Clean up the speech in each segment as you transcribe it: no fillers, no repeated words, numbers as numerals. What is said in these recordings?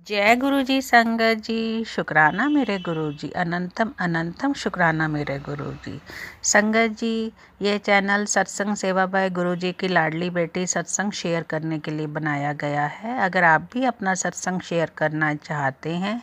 जय गुरु जी संगत जी। शुक्राना मेरे गुरु जी, अनंतम अनंतम शुक्राना मेरे गुरु जी। संगत जी, ये चैनल सत्संग सेवा बाय गुरु जी की लाडली बेटी सत्संग शेयर करने के लिए बनाया गया है। अगर आप भी अपना सत्संग शेयर करना चाहते हैं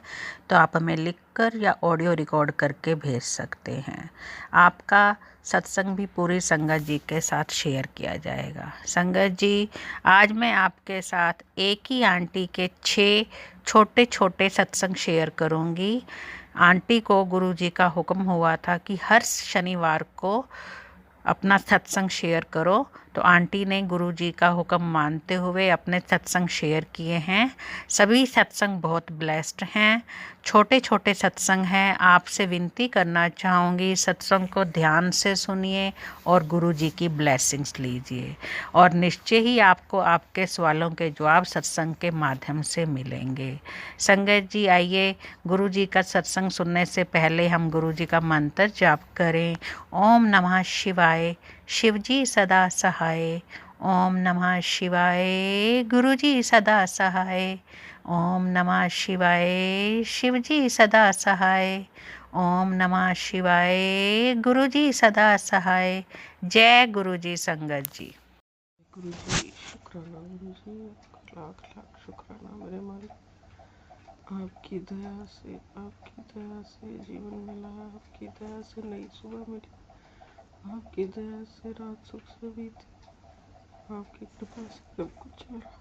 तो आप हमें लिखकर या ऑडियो रिकॉर्ड करके भेज सकते हैं। आपका सत्संग भी पूरी संगत जी के साथ शेयर किया जाएगा। संगत जी, आज मैं आपके साथ एक ही आंटी के 6 छोटे छोटे सत्संग शेयर करूंगी। आंटी को गुरुजी का हुक्म हुआ था कि हर शनिवार को अपना सत्संग शेयर करो, तो आंटी ने गुरुजी का हुक्म मानते हुए अपने सत्संग शेयर किए हैं। सभी सत्संग बहुत ब्लेस्ड हैं, छोटे छोटे सत्संग हैं। आपसे विनती करना चाहूँगी, सत्संग को ध्यान से सुनिए और गुरुजी की ब्लेसिंग्स लीजिए, और निश्चय ही आपको आपके सवालों के जवाब सत्संग के माध्यम से मिलेंगे। संगत जी, आइए गुरुजी का सत्संग सुनने से पहले हम गुरुजी का मंत्र जाप करें। ओम नमः शिवाय, शिवजी सदा सहाय। ओम नमः शिवाय, गुरुजी सदा सहाय। ओम नमः शिवाय, शिवजी सदा सहाय। ओम नमः शिवाय, गुरुजी सदा सहाय। जय गुरुजी संगत जी। गुरु जी शुक्राना। गुरु जी लाख लाख शुक्राना मेरे मालिक। आपकी दया से जीवन मिला, आपकी दया से नई सुबह मिली, आपकी दया से रात सुख से बीती, आपकी कृपा से सब कुछ मिला।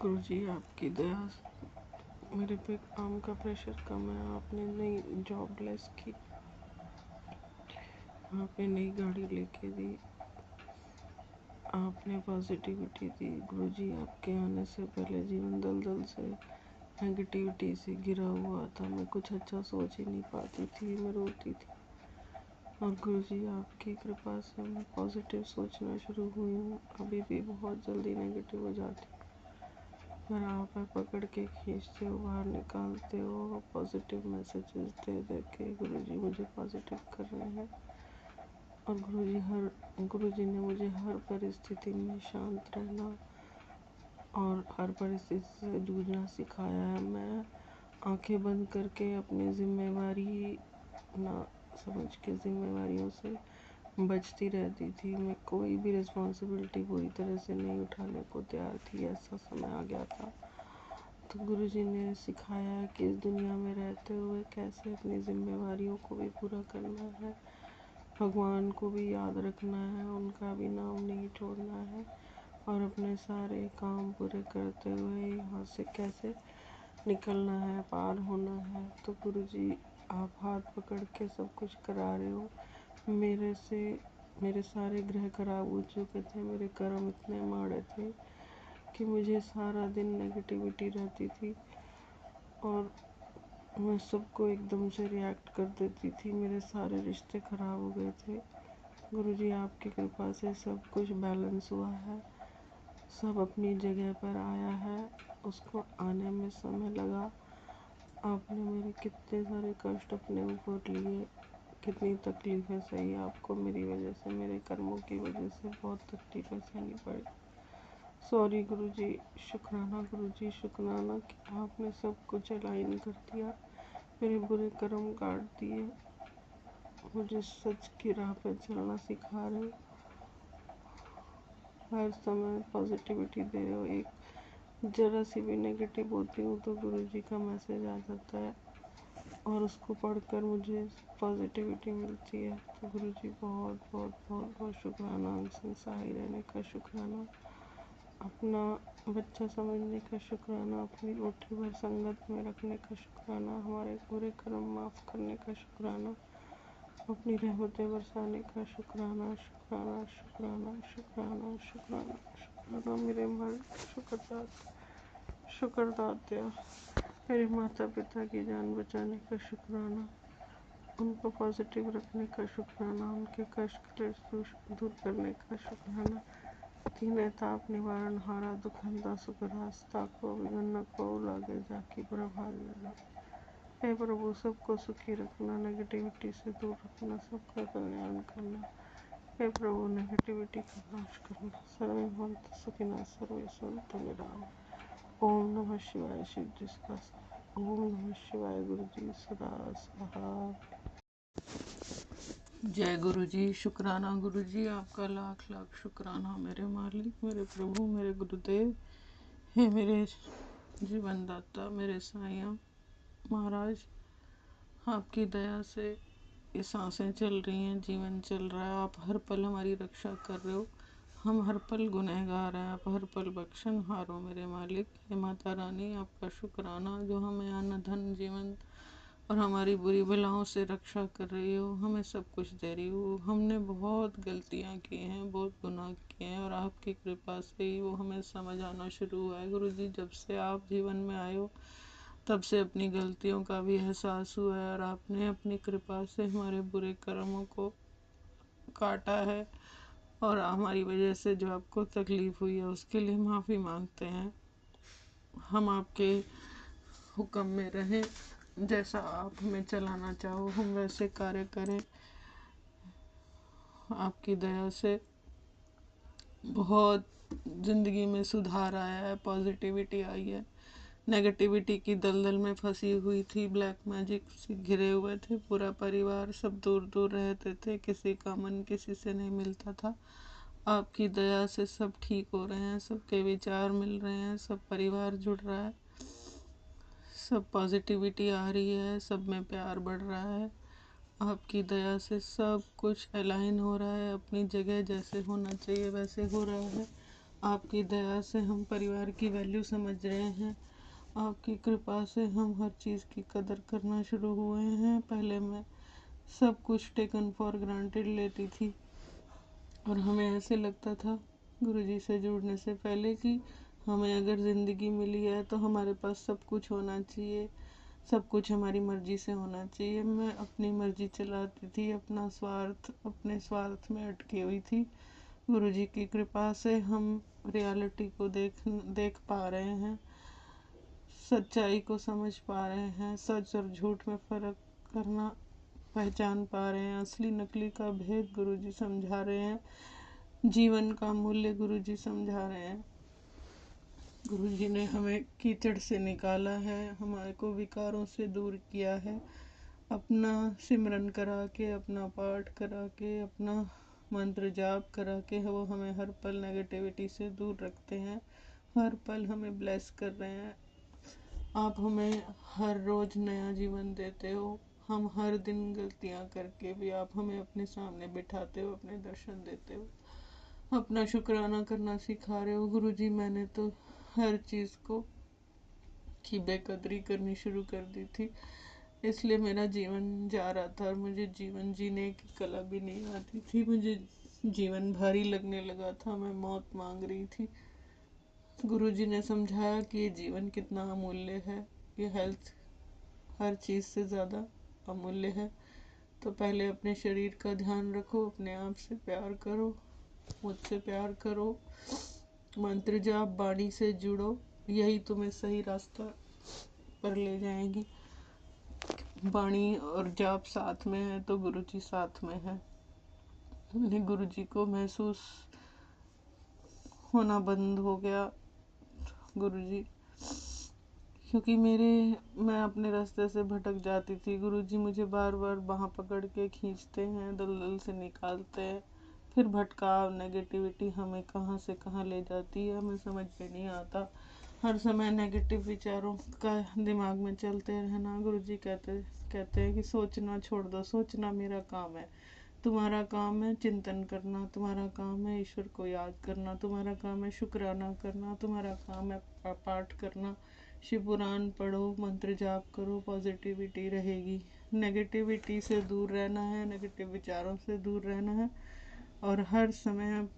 गुरु जी आपकी दया से मेरे पे काम का प्रेशर कम है। आपने नई जॉब ब्लेस की, आपने नई गाड़ी लेके दी, आपने पॉजिटिविटी दी। गुरु जी आपके आने से पहले जीवन दलदल से नेगेटिविटी से गिरा हुआ था। मैं कुछ अच्छा सोच ही नहीं पाती थी, मैं रोती थी। और गुरु जी आपकी कृपा से मैं पॉजिटिव सोचना शुरू हुई हूँ। अभी भी बहुत जल्दी नेगेटिव हो जाती, पर आप पकड़ के खींचते हो, बाहर निकालते हो। पॉजिटिव मैसेजेस दे दे के गुरु जी मुझे पॉजिटिव कर रहे हैं। और गुरु जी ने मुझे हर परिस्थिति में शांत रहना और हर परिस्थिति से जूझना सिखाया है। मैं आंखें बंद करके अपनी जिम्मेवारी ना समझ के जिम्मेवारियों से बचती रहती थी। मैं कोई भी रिस्पॉन्सिबिलिटी पूरी तरह से नहीं उठाने को तैयार थी। ऐसा समय आ गया था। तो गुरुजी ने सिखाया कि इस दुनिया में रहते हुए कैसे अपनी जिम्मेवारियों को भी पूरा करना है, भगवान को भी याद रखना है, उनका भी नाम नहीं छोड़ना है, और अपने सारे काम पूरे करते हुए यहाँ से कैसे निकलना है, पार होना है। तो गुरुजी आप हाथ पकड़ के सब कुछ करा रहे हो। मेरे सारे ग्रह खराब हो चुके थे, मेरे कर्म इतने माड़े थे कि मुझे सारा दिन नेगेटिविटी रहती थी और मैं सबको एकदम से रिएक्ट कर देती थी। मेरे सारे रिश्ते खराब हो गए थे। गुरुजी आपकी कृपा से सब कुछ बैलेंस हुआ है, सब अपनी जगह पर आया है। उसको आने में समय लगा। आपने मेरे कितने सारे कष्ट अपने ऊपर लिए, कितनी तकलीफ़ें सही। आपको मेरी वजह से, मेरे कर्मों की वजह से बहुत तकलीफ़ें सहनी पड़ी। सॉरी गुरुजी, शुक्राना गुरुजी, शुक्राना कि आपने सब कुछ अलाइन कर दिया, मेरे बुरे कर्म काट दिए, मुझे सच की राह पर चलना सिखा रहे हो, हर समय पॉजिटिविटी दे रहे हो। एक जरा सी भी नेगेटिव होती हूँ तो गुरुजी का मैसेज आ जाता है और उसको पढ़कर मुझे पॉजिटिविटी मिलती है। तो गुरुजी बहुत बहुत बहुत बहुत शुक्राना। हमसे सहाय रहने का शुक्राना, अपना बच्चा समझने का शुक्राना, अपनी मुट्ठी भर संगत में रखने का शुक्राना, हमारे पूरे कर्म माफ़ करने का शुक्राना, अपनी रहमतें बरसाने का शुक्राना। शुक्राना शुक्राना शुक्राना शुक्राना शुक्राना मेरे मालिक। शुक्रदात्या मेरे माता पिता की जान बचाने का शुक्राना, उनको पॉजिटिव रखने का शुक्राना, उनके कष्ट क्लेश दूर करने का शुक्राना। तीन ताप निवारण हारा दुखंदा सुख रास्ता को विघन को लागे जाकी प्रभाग। हे प्रभु, सबको सुखी रखना, नेगेटिविटी से दूर रखना, सबका कल्याण करना। हे प्रभु, नेगेटिविटी का नाश करना। सर्वे भवन्तु सुखिनः, सर्वे सन्तु निरामयाः। ओम नमः शिवाय। शिव जी का ओम नमः शिवाय। गुरु जी सदा सहा। जय गुरु जी। शुक्राना गुरु जी, आपका लाख लाख शुक्राना मेरे मालिक, मेरे प्रभु, मेरे गुरुदेव, हे मेरे जीवन दाता, मेरे साईं महाराज। आपकी दया से ये सांसें चल रही हैं, जीवन चल रहा है। आप हर पल हमारी रक्षा कर रहे हो। हम हर पल गुनहगार हैं, आप हर पल बख्शनहार हो मेरे मालिक। हे माता रानी, आपका शुक्राना जो हमें अन्न धन जीवन और हमारी बुरी बलाओं से रक्षा कर रही हो, हमें सब कुछ दे रही हो। हमने बहुत गलतियां की हैं, बहुत गुनाह किए हैं, और आपकी कृपा से ही वो हमें समझ आना शुरू हुआ है। गुरु जी, जब से आप जीवन में आए हो तब से अपनी गलतियों का भी एहसास हुआ है, और आपने अपनी कृपा से हमारे बुरे कर्मों को काटा है, और हमारी वजह से जो आपको तकलीफ हुई है उसके लिए माफ़ी मांगते हैं। हम आपके हुक्म में रहें, जैसा आप हमें चलाना चाहो हम वैसे कार्य करें। आपकी दया से बहुत ज़िंदगी में सुधार आया है, पॉजिटिविटी आई है। नेगेटिविटी की दलदल में फंसी हुई थी, ब्लैक मैजिक से घिरे हुए थे, पूरा परिवार सब दूर दूर रहते थे, किसी का मन किसी से नहीं मिलता था। आपकी दया से सब ठीक हो रहे हैं, सबके विचार मिल रहे हैं, सब परिवार जुड़ रहा है, सब पॉजिटिविटी आ रही है, सब में प्यार बढ़ रहा है। आपकी दया से सब कुछ अलाइन हो रहा है, अपनी जगह जैसे होना चाहिए वैसे हो रहा है। आपकी दया से हम परिवार की वैल्यू समझ रहे हैं। आपकी कृपा से हम हर चीज़ की कदर करना शुरू हुए हैं। पहले मैं सब कुछ टेकन फॉर ग्रांटेड लेती थी, और हमें ऐसे लगता था गुरुजी से जुड़ने से पहले कि हमें अगर ज़िंदगी मिली है तो हमारे पास सब कुछ होना चाहिए, सब कुछ हमारी मर्ज़ी से होना चाहिए। मैं अपनी मर्ज़ी चलाती थी, अपने स्वार्थ में अटकी हुई थी। गुरुजी की कृपा से हम रियलिटी को देख पा रहे हैं, सच्चाई को समझ पा रहे हैं, सच और झूठ में फ़र्क करना पहचान पा रहे हैं, असली नकली का भेद गुरुजी समझा रहे हैं, जीवन का मूल्य गुरुजी समझा रहे हैं। गुरुजी ने हमें कीचड़ से निकाला है, हमारे को विकारों से दूर किया है। अपना सिमरन करा के, अपना पाठ करा के, अपना मंत्र जाप करा के वो हमें हर पल नेगेटिविटी से दूर रखते हैं, हर पल हमें ब्लेस कर रहे हैं। आप हमें हर रोज़ नया जीवन देते हो। हम हर दिन गलतियाँ करके भी आप हमें अपने सामने बिठाते हो, अपने दर्शन देते हो, अपना शुक्राना करना सिखा रहे हो। गुरुजी, मैंने तो हर चीज़ को की बेकदरी करनी शुरू कर दी थी, इसलिए मेरा जीवन जा रहा था और मुझे जीवन जीने की कला भी नहीं आती थी। मुझे जीवन भारी लगने लगा था, मैं मौत मांग रही थी। गुरुजी ने समझाया कि ये जीवन कितना अमूल्य है, ये हेल्थ हर चीज़ से ज़्यादा अमूल्य है। तो पहले अपने शरीर का ध्यान रखो, अपने आप से प्यार करो, मुझसे प्यार करो, मंत्र जाप वाणी से जुड़ो, यही तुम्हें सही रास्ता पर ले जाएंगी। वाणी और जाप साथ में है तो गुरुजी साथ में है। मैंने गुरुजी को महसूस होना बंद हो गया, गुरुजी, क्योंकि मैं अपने रास्ते से भटक जाती थी। गुरुजी मुझे बार बार बाँह पकड़ के खींचते हैं, दलदल से निकालते हैं, फिर भटकाव नेगेटिविटी हमें कहाँ से कहाँ ले जाती है हमें समझ में नहीं आता। हर समय नेगेटिव विचारों का दिमाग में चलते रहना। गुरुजी कहते हैं कि सोचना छोड़ दो, सोचना मेरा काम है, तुम्हारा काम है चिंतन करना, तुम्हारा काम है ईश्वर को याद करना, तुम्हारा काम है शुक्राना करना, तुम्हारा काम है पाठ करना, शिव पुराण पढ़ो, मंत्र जाप करो, पॉजिटिविटी रहेगी। नेगेटिविटी से दूर रहना है, नेगेटिव विचारों से दूर रहना है, और हर समय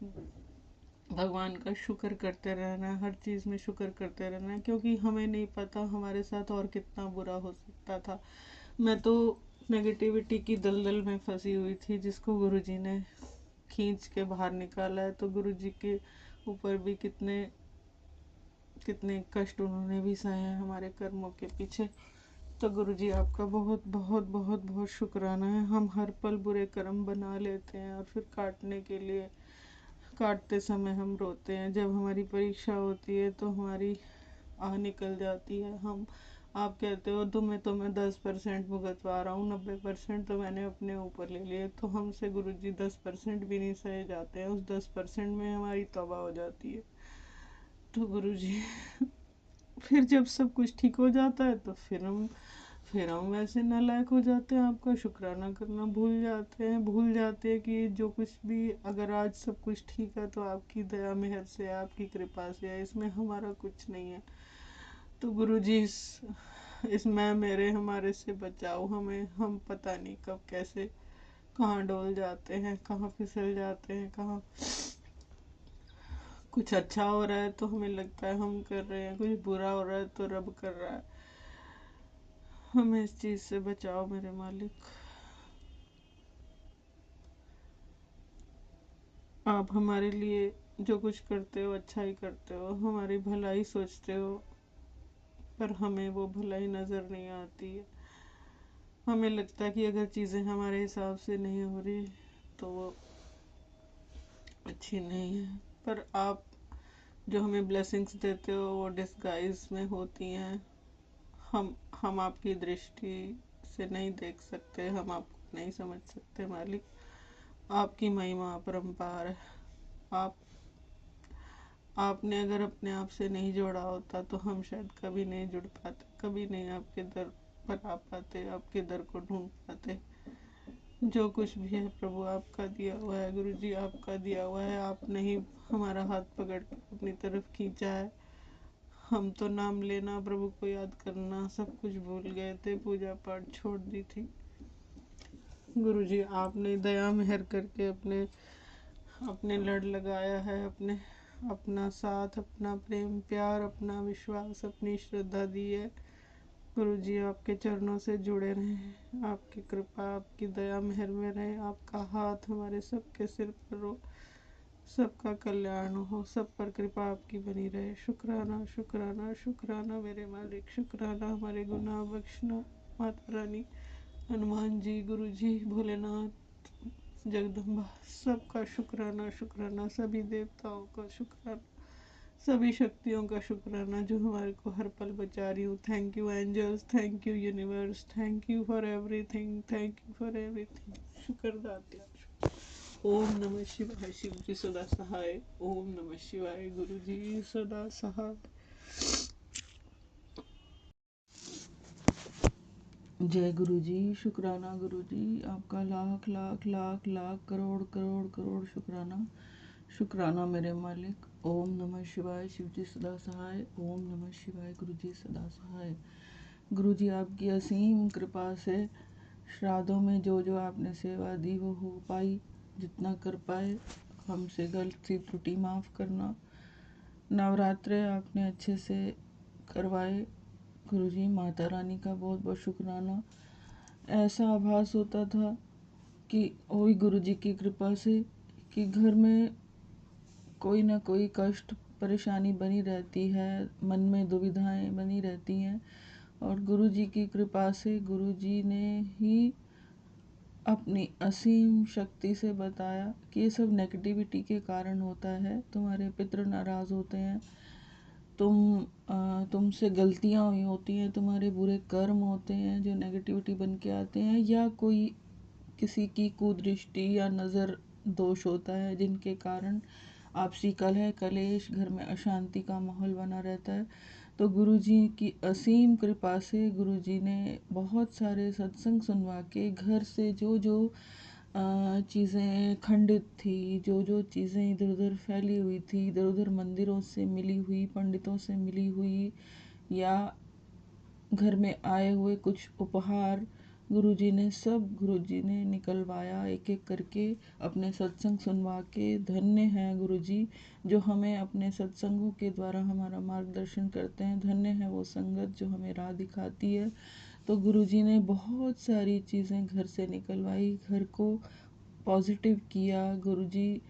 भगवान का शुक्र करते रहना है, हर चीज़ में शुक्र करते रहना है, क्योंकि हमें नहीं पता हमारे साथ और कितना बुरा हो सकता था। मैं तो नेगेटिविटी की दलदल में फंसी हुई थी, जिसको गुरुजी ने खींच के बाहर निकाला है। तो गुरुजी के ऊपर भी कितने कितने कष्ट उन्होंने भी सहे हैं हमारे कर्मों के पीछे। तो गुरुजी आपका बहुत बहुत बहुत बहुत शुक्राना है। हम हर पल बुरे कर्म बना लेते हैं और फिर काटते समय हम रोते हैं। जब हमारी परीक्षा होती है तो हमारी निकल जाती है। हम आप कहते हो तो मैं 10% भुगतवा रहा हूँ, 90% तो मैंने अपने ऊपर ले लिए, तो हमसे गुरुजी 10% भी नहीं सहे जाते हैं। उस 10% में हमारी तौबा हो जाती है। तो गुरुजी फिर जब सब कुछ ठीक हो जाता है तो फिर हम वैसे नालायक हो जाते हैं, आपका शुक्राना करना भूल जाते हैं कि जो कुछ भी, अगर आज सब कुछ ठीक है तो आपकी दया मेहर से, आपकी कृपा से है, इसमें हमारा कुछ नहीं है। तो गुरुजी इस मैं मेरे हमारे से बचाओ हमें। हम पता नहीं कब कैसे कहाँ डोल जाते हैं, कहाँ फिसल जाते हैं, कहाँ कुछ अच्छा हो रहा है तो हमें लगता है हम कर रहे हैं, कुछ बुरा हो रहा है तो रब कर रहा है। हमें इस चीज़ से बचाओ मेरे मालिक। आप हमारे लिए जो कुछ करते हो अच्छा ही करते हो, हमारी भलाई सोचते हो, पर हमें वो भलाई नज़र नहीं आती है। हमें लगता है कि अगर चीज़ें हमारे हिसाब से नहीं हो रही तो वो अच्छी नहीं है, पर आप जो हमें ब्लेसिंग्स देते हो वो डिस्गाइज में होती हैं। हम आपकी दृष्टि से नहीं देख सकते, हम आपको नहीं समझ सकते मालिक। आपकी महिमा अपरंपार है। आप आपने अगर अपने आप से नहीं जोड़ा होता तो हम शायद कभी नहीं जुड़ पाते, कभी नहीं आपके दर पर आ पाते, आपके दर को ढूंढ पाते। जो कुछ भी है प्रभु आपका दिया हुआ है, गुरु जी आपका दिया हुआ है। आपने ही हमारा हाथ पकड़ कर अपनी तरफ खींचा है। हम तो नाम लेना, प्रभु को याद करना सब कुछ भूल गए थे, पूजा पाठ छोड़ दी थी। गुरु जी आपने दया मेहर करके अपने अपने लड़ लगाया है, अपना साथ, अपना प्रेम प्यार, अपना विश्वास, अपनी श्रद्धा दी है। गुरु जी आपके चरणों से जुड़े रहें, आपकी कृपा आपकी दया मेहर में रहे, आपका हाथ हमारे सबके सिर पर हो, सबका कल्याण हो, सब पर कृपा आपकी बनी रहे। शुक्राना शुक्राना शुक्राना मेरे मालिक, शुक्राना हमारे गुनाह बख्शना माता रानी, हनुमान जी, गुरु जी, भोलेनाथ, जगदम्बा, सबका शुक्राना शुक्राना, सभी देवताओं का शुक्राना, सभी शक्तियों का शुक्राना जो हमारे को हर पल बचा रही हूँ। Thank you angels, thank you universe, thank you for everything, thank you for everything. शुक्र दात्या। ओम नमः शिवाय, शिव जी सदा सहाय। ओम नमः शिवाय, गुरु जी सदा सहाय। जय गुरु जी, शुक्राना गुरु जी, आपका लाख लाख लाख लाख करोड़ करोड़ करोड़ शुक्राना। शुक्राना मेरे मालिक। ओम नमः शिवाय, शिव जी सदा सहाय। ओम नमः शिवाय, गुरु जी सदा सहाय। गुरु जी आपकी असीम कृपा से श्राद्धों में जो जो आपने सेवा दी वो हो पाई, जितना कर पाए। हमसे गलती त्रुटि माफ़ करना। नवरात्रे आपने अच्छे से करवाए गुरुजी, माता रानी का बहुत बहुत शुक्राना। ऐसा आभास होता था कि वही गुरुजी की कृपा से कि घर में कोई ना कोई कष्ट परेशानी बनी रहती है, मन में दुविधाएं बनी रहती हैं, और गुरुजी की कृपा से गुरुजी ने ही अपनी असीम शक्ति से बताया कि ये सब नेगेटिविटी के कारण होता है। तुम्हारे पितृ नाराज़ होते हैं, तुमसे गलतियाँ हुई होती हैं, तुम्हारे बुरे कर्म होते हैं जो नेगेटिविटी बन के आते हैं, या कोई किसी की कुदृष्टि या नज़र दोष होता है जिनके कारण आपसी कलह कलेश, घर में अशांति का माहौल बना रहता है। तो गुरुजी की असीम कृपा से गुरुजी ने बहुत सारे सत्संग सुनवा के घर से जो जो चीज़ें खंडित थी, जो जो चीज़ें इधर उधर फैली हुई थी, इधर उधर मंदिरों से मिली हुई, पंडितों से मिली हुई, या घर में आए हुए कुछ उपहार, गुरुजी ने निकलवाया एक एक करके, अपने सत्संग सुनवा के। धन्य हैं गुरुजी जो हमें अपने सत्संगों के द्वारा हमारा मार्गदर्शन करते हैं। धन्य है वो संगत जो हमें राह दिखाती है। तो गुरुजी ने बहुत सारी चीज़ें घर से निकलवाई, घर को पॉजिटिव किया। गुरुजी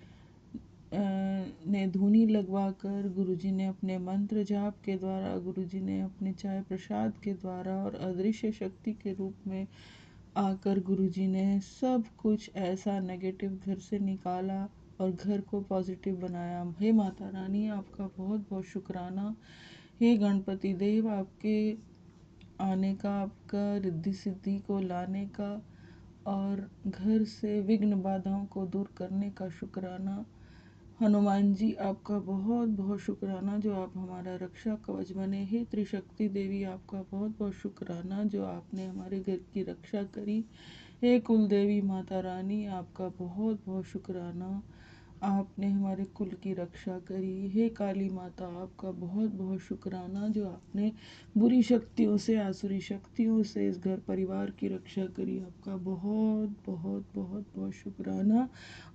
ने धूनी लगवा कर, गुरुजी ने अपने मंत्र जाप के द्वारा, गुरुजी ने अपने चाय प्रसाद के द्वारा और अदृश्य शक्ति के रूप में आकर गुरुजी ने सब कुछ ऐसा नेगेटिव घर से निकाला और घर को पॉजिटिव बनाया। हे माता रानी आपका बहुत बहुत शुक्राना। हे गणपति देव, आपके आने का, आपका रिद्धि सिद्धि को लाने का और घर से विघ्न बाधाओं को दूर करने का शुक्राना। हनुमान जी, आपका बहुत बहुत शुक्राना जो आप हमारा रक्षा कवच बने। हे त्रिशक्ति देवी, आपका बहुत बहुत शुक्राना जो आपने हमारे घर की रक्षा करी। हे कुल देवी माता रानी, आपका बहुत बहुत शुक्राना, आपने हमारे कुल की रक्षा करी। हे काली माता, आपका बहुत बहुत शुक्राना जो आपने बुरी शक्तियों से, आसुरी शक्तियों से इस घर परिवार की रक्षा करी। आपका बहुत बहुत बहुत बहुत शुक्राना।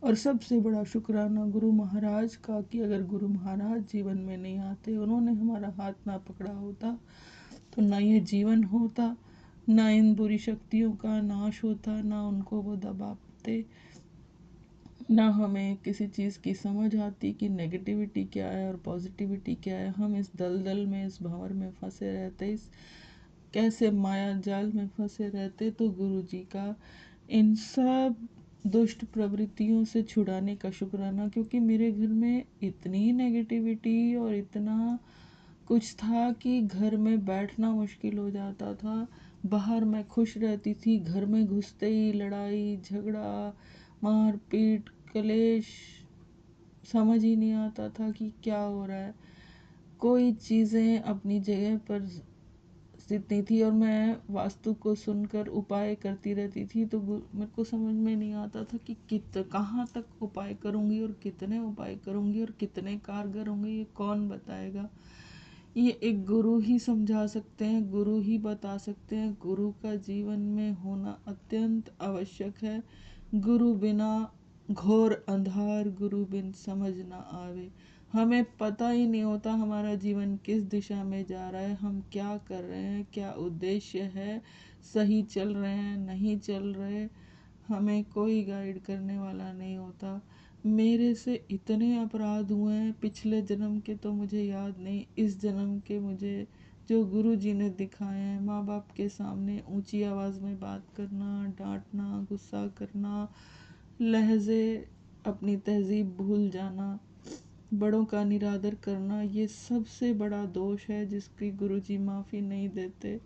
और सबसे बड़ा शुक्राना गुरु महाराज का कि अगर गुरु महाराज जीवन में नहीं आते, उन्होंने हमारा हाथ ना पकड़ा होता तो ना ये जीवन होता, ना इन बुरी शक्तियों का नाश होता, ना उनको वो दबाते, ना हमें किसी चीज़ की समझ आती कि नेगेटिविटी क्या है और पॉजिटिविटी क्या है। हम इस दलदल में, इस भंवर में फंसे रहते, इस कैसे माया जाल में फंसे रहते। तो गुरु जी का इन सब दुष्ट प्रवृत्तियों से छुड़ाने का शुक्राना, क्योंकि मेरे घर में इतनी नेगेटिविटी और इतना कुछ था कि घर में बैठना मुश्किल हो जाता था। बाहर मैं खुश रहती थी, घर में घुसते ही लड़ाई झगड़ा मार पीट कलेश, समझ ही नहीं आता था कि क्या हो रहा है। कोई चीज़ें अपनी जगह पर स्थित नहीं थी और मैं वास्तु को सुनकर उपाय करती रहती थी, तो मेरे को समझ में नहीं आता था कि कहाँ तक उपाय करूँगी और कितने उपाय करूँगी और कितने कारगर होंगे, ये कौन बताएगा। ये एक गुरु ही समझा सकते हैं, गुरु ही बता सकते हैं। गुरु का जीवन में होना अत्यंत आवश्यक है। गुरु बिना घोर अंधार, गुरु बिन समझ ना आवे। हमें पता ही नहीं होता हमारा जीवन किस दिशा में जा रहा है, हम क्या कर रहे हैं, क्या उद्देश्य है, सही चल रहे हैं नहीं चल रहे, हमें कोई गाइड करने वाला नहीं होता। मेरे से इतने अपराध हुए हैं पिछले जन्म के तो मुझे याद नहीं, इस जन्म के मुझे जो गुरु जी ने दिखाए हैं। माँ बाप के सामने ऊंची आवाज़ में बात करना, डांटना, गुस्सा करना, लहजे, अपनी तहजीब भूल जाना, बड़ों का निरादर करना, ये सबसे बड़ा दोष है जिसकी गुरुजी माफ़ी नहीं देते।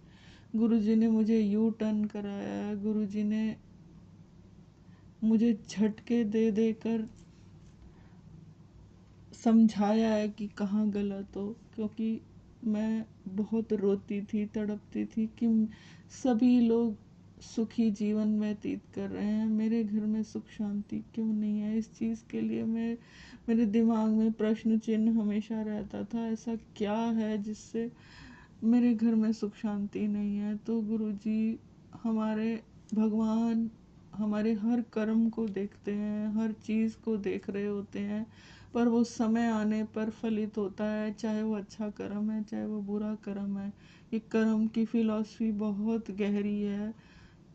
गुरुजी ने मुझे यू टर्न कराया है, गुरुजी ने मुझे झटके दे देकर समझाया है कि कहाँ गलत हो, क्योंकि मैं बहुत रोती थी, तड़पती थी कि सभी लोग सुखी जीवन व्यतीत कर रहे हैं, मेरे घर में सुख शांति क्यों नहीं है। इस चीज़ के लिए मेरे दिमाग में प्रश्न चिन्ह हमेशा रहता था, ऐसा क्या है जिससे मेरे घर में सुख शांति नहीं है। तो गुरुजी, हमारे भगवान हमारे हर कर्म को देखते हैं, हर चीज़ को देख रहे होते हैं, पर वो समय आने पर फलित होता है, चाहे वो अच्छा कर्म है चाहे वो बुरा कर्म है। ये कर्म की फिलॉसफी बहुत गहरी है।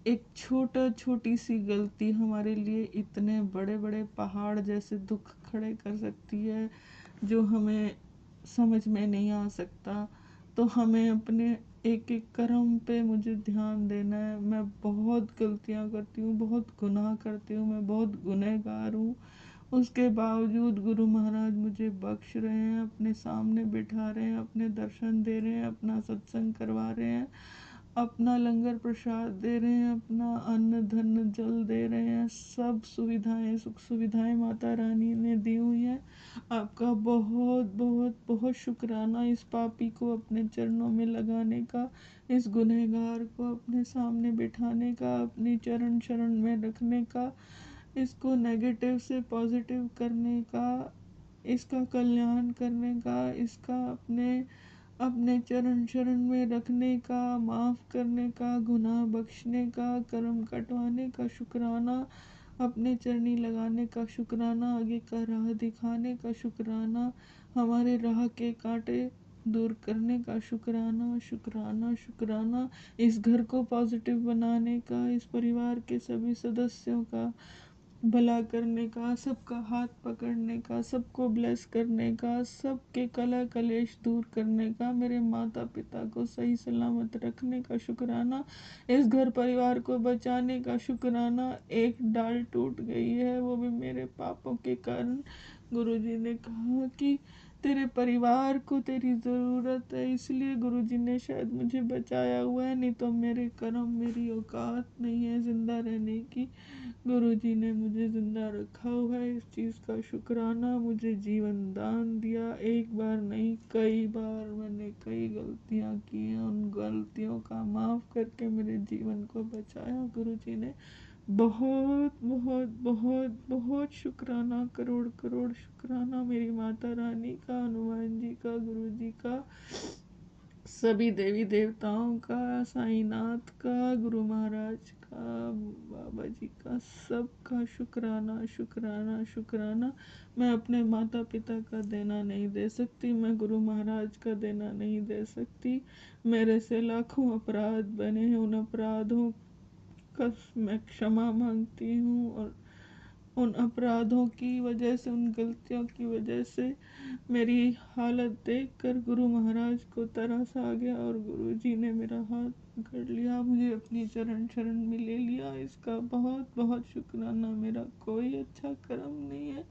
एक छोटी सी गलती हमारे लिए इतने बड़े बड़े पहाड़ जैसे दुख खड़े कर सकती है जो हमें समझ में नहीं आ सकता। तो हमें अपने एक एक कर्म पे मुझे ध्यान देना है। मैं बहुत गलतियाँ करती हूँ, बहुत गुनाह करती हूँ, मैं बहुत गुनहगार हूँ। उसके बावजूद गुरु महाराज मुझे बख्श रहे हैं, अपने सामने बिठा रहे हैं, अपने दर्शन दे रहे हैं, अपना सत्संग करवा रहे हैं, अपना लंगर प्रसाद दे रहे हैं, अपना अन्न धन जल दे रहे हैं। सब सुविधाएं, सुख सुविधाएं माता रानी ने दी हुई हैं। आपका बहुत बहुत बहुत शुक्राना इस पापी को अपने चरणों में लगाने का, इस गुनहगार को अपने सामने बिठाने का, अपनी चरण शरण में रखने का, इसको नेगेटिव से पॉजिटिव करने का, इसका कल्याण करने का, इसका अपने अपने चरण शरण में रखने का, माफ़ करने का, गुनाह बख्शने का, कर्म कटवाने का शुक्राना, अपने चरनी लगाने का शुक्राना, आगे का राह दिखाने का शुक्राना, हमारे राह के कांटे दूर करने का शुक्राना शुक्राना शुक्राना, इस घर को पॉजिटिव बनाने का, इस परिवार के सभी सदस्यों का भला करने का, सबका हाथ पकड़ने का, सबको ब्लेस करने का, सबके कला कलेश दूर करने का, मेरे माता पिता को सही सलामत रखने का शुक्राना, इस घर परिवार को बचाने का शुक्राना। एक डाल टूट गई है, वो भी मेरे पापों के कारण। गुरुजी ने कहा कि तेरे परिवार को तेरी ज़रूरत है, इसलिए गुरुजी ने शायद मुझे बचाया हुआ है, नहीं तो मेरे कर्म, मेरी औकात नहीं है ज़िंदा रहने की। गुरुजी ने मुझे ज़िंदा रखा हुआ है, इस चीज़ का शुक्राना। मुझे जीवन दान दिया, एक बार नहीं कई बार मैंने कई गलतियाँ की हैं, उन गलतियों का माफ़ करके मेरे जीवन को बचाया गुरुजी ने। बहुत बहुत बहुत बहुत शुक्राना, करोड़ करोड़ शुक्राना मेरी माता रानी का, हनुमान जी का, गुरु जी का, सभी देवी देवताओं का, साईनाथ का, गुरु महाराज का, बाबा जी का, सबका शुक्राना शुक्राना शुक्राना। मैं अपने माता पिता का देना नहीं दे सकती, मैं गुरु महाराज का देना नहीं दे सकती। मेरे से लाखों अपराध बने हैं, उन अपराधों का मैं क्षमा मांगती हूँ। और उन अपराधों की वजह से, उन गलतियों की वजह से मेरी हालत देखकर गुरु महाराज को तरस आ गया और गुरु जी ने मेरा हाथ पकड़ लिया, मुझे अपनी चरण शरण में ले लिया। इसका बहुत बहुत शुक्राना। मेरा कोई अच्छा कर्म नहीं है,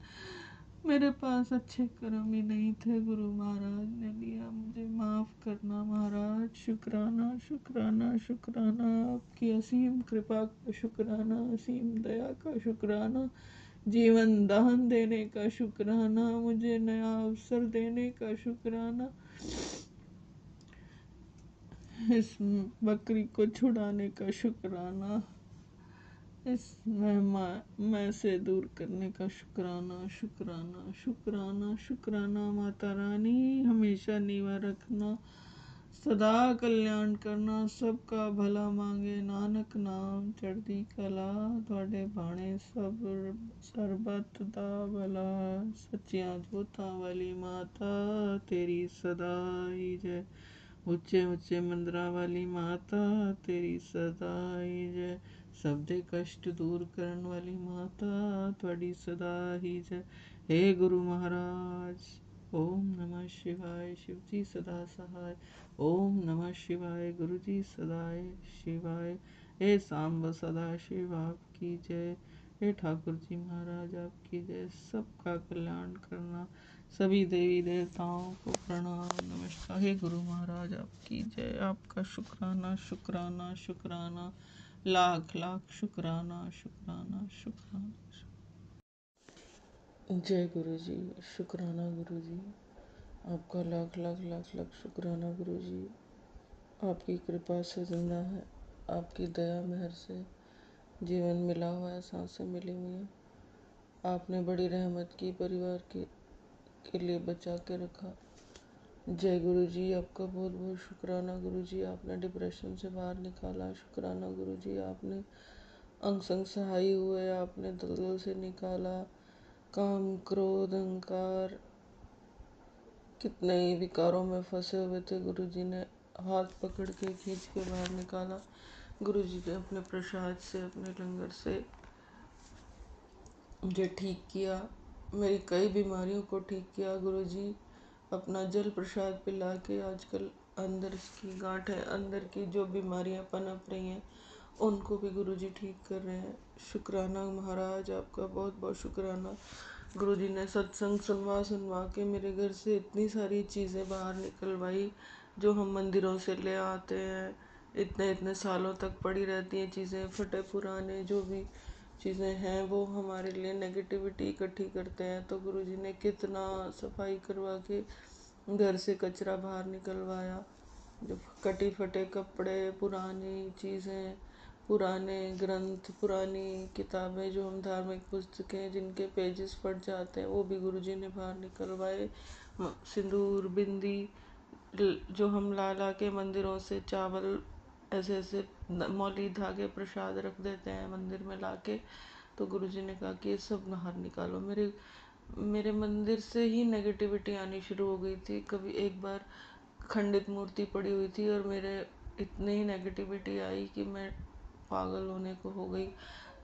मेरे पास अच्छे कर्म ही नहीं थे, गुरु महाराज ने लिया। मुझे माफ़ करना महाराज। शुक्राना शुक्राना शुक्राना, आपकी असीम कृपा का शुक्राना, असीम दया का शुक्राना, जीवन दान देने का शुक्राना, मुझे नया अवसर देने का शुक्राना, इस बकरी को छुड़ाने का शुक्राना, इस मैं से दूर करने का शुक्राना शुक्राना शुक्राना शुक्राना। माता रानी हमेशा नीवा रखना, सदा कल्याण करना, सबका भला मांगे नानक नाम चढ़दी कला, ਤੁਹਾਡੇ ਬਾਣੇ सब ਸਰਬਤ ਦਾ भला, सच्चियां जोतां वाली माता तेरी सदा ही जय, ऊंचे ऊंचे मंदिरां वाली माता तेरी सदा ही जय, सब दे कष्ट दूर करन वाली माता ਤੁਹਾਡੀ सदा ही जय। हे गुरु महाराज, ओम नमः शिवाय, शिव जी सदा सहाय, ओम नमः शिवाय, गुरु जी सदाय शिवाय, हे सांब सदा शिव आपकी जय, हे ठाकुर जी महाराज आपकी जय। सबका कल्याण करना, सभी देवी देवताओं को प्रणाम नमस्कार। हे गुरु महाराज आपकी जय, आपका शुक्राना शुक्राना शुक्राना, लाख लाख शुक्राना शुक्राना शुक्राना। जय गुरु जी, शुक्राना गुरु जी, आपका लाख लाख लाख लाख शुक्राना गुरु जी। आपकी कृपा से ज़िंदा है, आपकी दया मेहर से जीवन मिला हुआ है, सांसें मिली हुई हैं। आपने बड़ी रहमत की, परिवार के लिए बचा के रखा। जय गुरु जी, आपका बहुत बहुत शुक्राना गुरु जी। आपने डिप्रेशन से बाहर निकाला, शुक्राना गुरु जी। आपने अंग संग सहाय हुए, आपने दलदल से निकाला। काम क्रोध अहंकार कितने ही विकारों में फंसे हुए थे, गुरु जी ने हाथ पकड़ के खींच के बाहर निकाला। गुरु जी ने अपने प्रसाद से, अपने लंगर से मुझे ठीक किया, मेरी कई बीमारियों को ठीक किया। गुरु जी अपना जल प्रसाद पिला के आजकल अंदर की गांठें, अंदर की जो बीमारियां पनप रही हैं, उनको भी गुरु जी ठीक कर रहे हैं। शुक्राना महाराज, आपका बहुत बहुत शुक्राना। गुरु जी ने सत्संग सुनवा सुनवा के मेरे घर से इतनी सारी चीज़ें बाहर निकलवाई जो हम मंदिरों से ले आते हैं, इतने इतने सालों तक पड़ी रहती हैं चीज़ें, फटे पुराने जो भी चीज़ें हैं वो हमारे लिए नेगेटिविटी इकट्ठी करते हैं। तो गुरु जी ने कितना सफाई करवा के घर से कचरा बाहर निकलवाया, जो कटी फटे कपड़े, पुरानी चीज़ें, पुराने ग्रंथ, पुरानी किताबें, जो हम धार्मिक पुस्तकें जिनके पेजेस फट जाते हैं, वो भी गुरुजी ने बाहर निकलवाए। सिंदूर, बिंदी जो हम ला ला के मंदिरों से, चावल ऐसे ऐसे मौली धागे प्रसाद रख देते हैं मंदिर में लाके, तो गुरुजी ने कहा कि ये सब बाहर निकालो। मेरे मंदिर से ही नेगेटिविटी आनी शुरू हो गई थी। कभी एक बार खंडित मूर्ति पड़ी हुई थी और मेरे इतनी ही नेगेटिविटी आई कि मैं पागल होने को हो गई।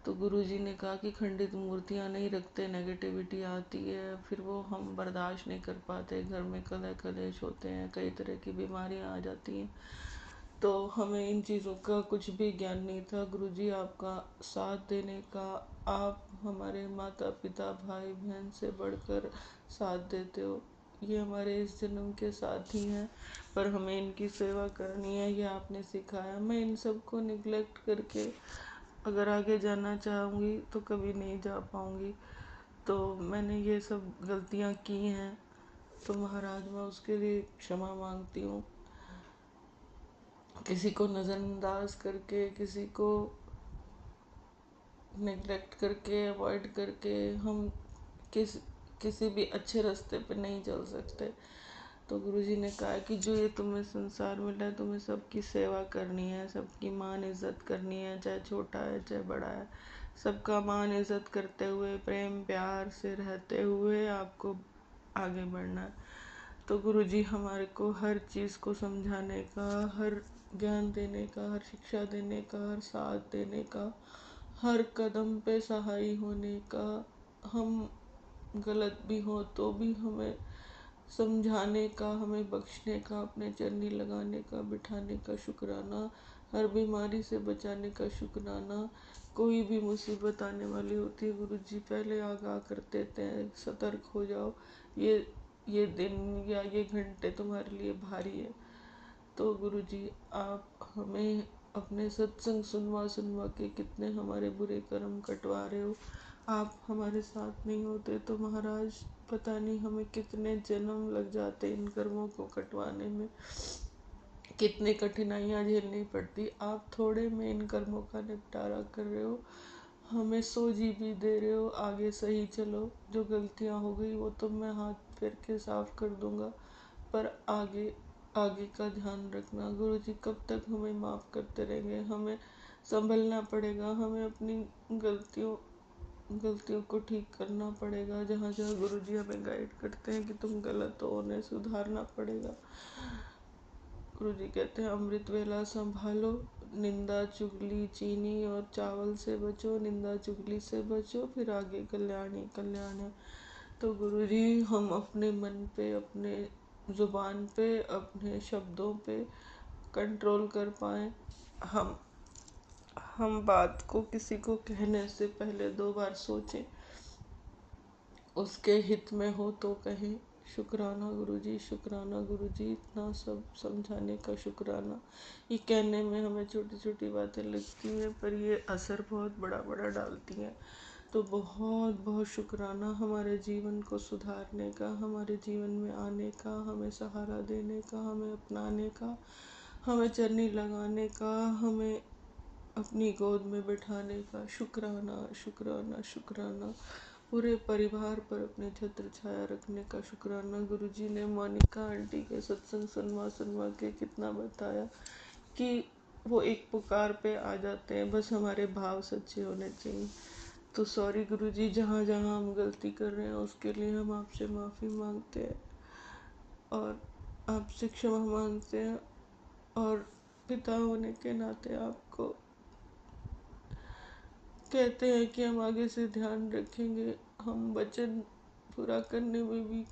तो गुरुजी ने कहा कि खंडित मूर्तियाँ नहीं रखते, नेगेटिविटी आती है, फिर वो हम बर्दाश्त नहीं कर पाते, घर में कलह कलेश होते हैं, कई तरह की बीमारियाँ आ जाती हैं। तो हमें इन चीज़ों का कुछ भी ज्ञान नहीं था। गुरुजी आपका साथ देने का, आप हमारे माता पिता भाई बहन से बढ़कर साथ देते हो, ये हमारे इस जन्म के साथी हैं, पर हमें इनकी सेवा करनी है, ये आपने सिखाया। मैं इन सब को निगलेक्ट करके अगर आगे जाना चाहूँगी तो कभी नहीं जा पाऊँगी। तो मैंने ये सब गलतियाँ की हैं, तो महाराज मैं उसके लिए क्षमा मांगती हूँ। किसी को नज़रअंदाज करके, किसी को नेग्लेक्ट करके, अवॉइड करके हम किसी भी अच्छे रास्ते पे नहीं चल सकते। तो गुरुजी ने कहा कि जो ये तुम्हें संसार मिला है, तुम्हें सबकी सेवा करनी है, सबकी मान इज्जत करनी है, चाहे छोटा है चाहे बड़ा है, सबका मान इज्जत करते हुए, प्रेम प्यार से रहते हुए आपको आगे बढ़ना है। तो गुरुजी हमारे को हर चीज़ को समझाने का, हर ज्ञान देने का, हर शिक्षा देने का, हर साथ देने का, हर कदम पे सहाय होने का, हम गलत भी हो तो भी हमें समझाने का, हमें बख्शने का, अपने चरनी लगाने का, बिठाने का शुक्राना, हर बीमारी से बचाने का शुक्राना। कोई भी मुसीबत आने वाली होती है गुरुजी पहले आगाह कर देते हैं, सतर्क हो जाओ, ये दिन या ये घंटे तुम्हारे लिए भारी है। तो गुरुजी आप हमें अपने सत्संग सुनवा सुनवा के कितने हमारे बुरे कर्म कटवा रहे हो। आप हमारे साथ नहीं होते तो महाराज पता नहीं हमें कितने जन्म लग जाते इन कर्मों को कटवाने में, कितनी कठिनाइयाँ झेलनी पड़ती। आप थोड़े में इन कर्मों का निपटारा कर रहे हो, हमें 100 जीबी दे रहे हो, आगे सही चलो। जो गलतियाँ हो गई वो तो मैं हाथ फेर के साफ कर दूंगा, पर आगे आगे का ध्यान रखना। गुरुजी कब तक हमें माफ़ करते रहेंगे, हमें संभलना पड़ेगा, हमें अपनी गलतियों को ठीक करना पड़ेगा। जहाँ जहाँ गुरुजी हमें गाइड करते हैं कि तुम गलत हो, उन्हें सुधारना पड़ेगा। गुरुजी कहते हैं अमृत वेला संभालो, निंदा चुगली चीनी और चावल से बचो, निंदा चुगली से बचो, फिर आगे कल्याण ही कल्याण है। तो गुरुजी हम अपने मन पे, अपने ज़ुबान पे, अपने शब्दों पे कंट्रोल कर पाएँ। हम बात को किसी को कहने से पहले 2 बार सोचें, उसके हित में हो तो कहें। शुक्राना गुरुजी, शुक्राना गुरुजी, इतना सब समझाने का शुक्राना। ये कहने में हमें छोटी छोटी बातें लगती हैं, पर ये असर बहुत बड़ा बड़ा डालती हैं। तो बहुत बहुत शुक्राना हमारे जीवन को सुधारने का, हमारे जीवन में आने का, हमें सहारा देने का, हमें अपनाने का, हमें चरनी लगाने का, हमें अपनी गोद में बिठाने का। शुक्राना शुक्राना शुक्राना। पूरे परिवार पर अपने छत्र छाया रखने का शुक्राना। गुरुजी ने मोनिका आंटी के सत्संग सुनवा सुनवा के कितना बताया कि वो एक पुकार पे आ जाते हैं, बस हमारे भाव सच्चे होने चाहिए। तो सॉरी गुरुजी, जहाँ जहाँ हम गलती कर रहे हैं उसके लिए हम आपसे माफ़ी मांगते हैं और आपसे क्षमा मांगते हैं, और पिता होने के नाते आपको कहते हैं कि हम आगे से ध्यान रखेंगे। हम वचन पूरा करने में भी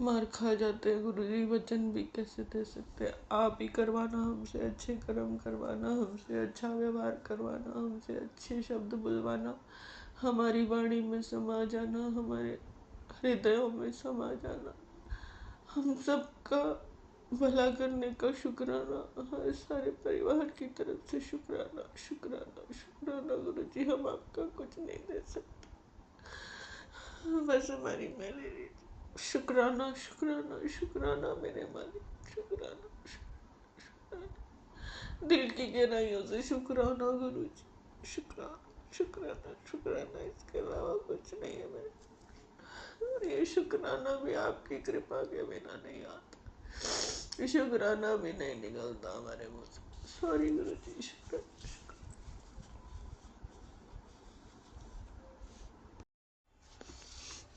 मार खा जाते हैं गुरुजी, वचन भी कैसे दे सकते हैं। आप ही करवाना, हमसे अच्छे कर्म करवाना, हमसे अच्छा व्यवहार करवाना, हमसे अच्छे शब्द बुलवाना, हमारी वाणी में समा जाना, हमारे हृदयों में समा जाना, हम सबका भला करने का शुक्राना, हमारे सारे परिवार की तरफ से शुक्राना शुक्राना शुक्राना। गुरुजी हम आपका कुछ नहीं दे सकते, बस हमारी मेलेरी। शुक्राना शुक्राना शुक्राना मेरे मालिक, शुक्राना शुक्राना, दिल की गहराइयों से शुक्राना गुरुजी, शुक्राना शुक्राना शुक्राना। इसके अलावा कुछ नहीं है मेरे, और ये शुक्राना भी आपकी कृपा के बिना नहीं आता, शुक्राना भी नहीं निकलता हमारे मुँह से। सॉरी गुरुजी, शुक्राना।